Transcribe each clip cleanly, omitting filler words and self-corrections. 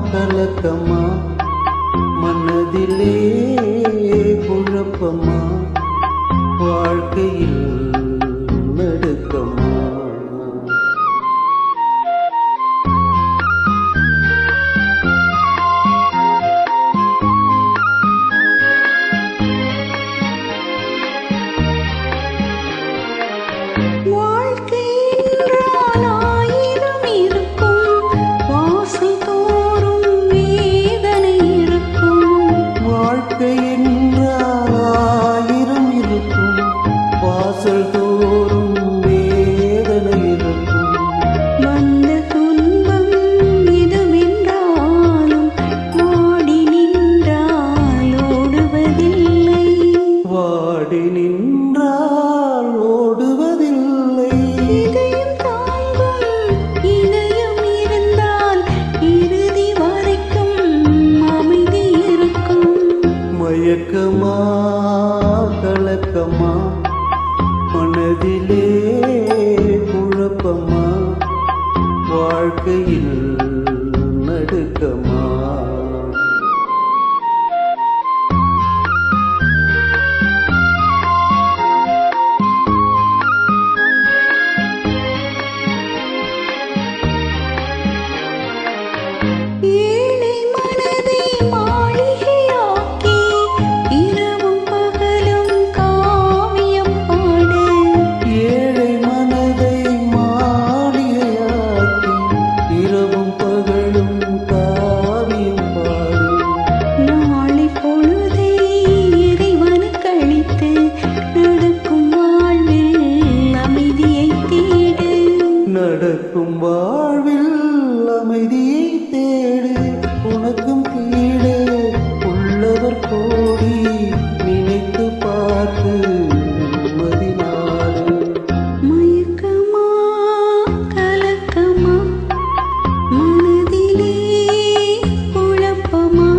கலக்கமா மனதிலே குழப்பமா வாழ்க்கையில் நடுக்கமா வாசல் தோறும் வேதனை இருக்கும் வந்த துன்பம் இதுவென்றாலும் வாடி நின்றால் ஓடுவதில்லை வாடி நின்றால் ஓடுவதில்லை இதயம் தாங்கும் இதயம் இருந்தால் இறுதி வரைக்கும் அமைதி இருக்கும் மயக்கமா கலக்கமா மனதிலே குழப்பமா வாழ்க்கையில் நடுக்கமா நடக்கும் வாழ்வில் அமைதியை தேடு உனக்கும் கீழே உள்ளவர் கோடி நினைத்து பார்த்து மதினாறு மயக்கமா கலக்கமா மனதிலே குழப்பமா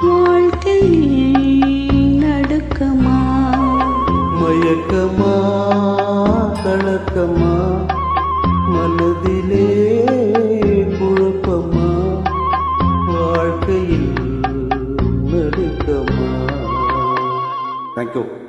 வாழ்க்கையில் நடுக்கமா மயக்கமா கலக்கமா மனதிலே குழப்பமா வாழ்க்கையில் நடுக்கமா. Thank you.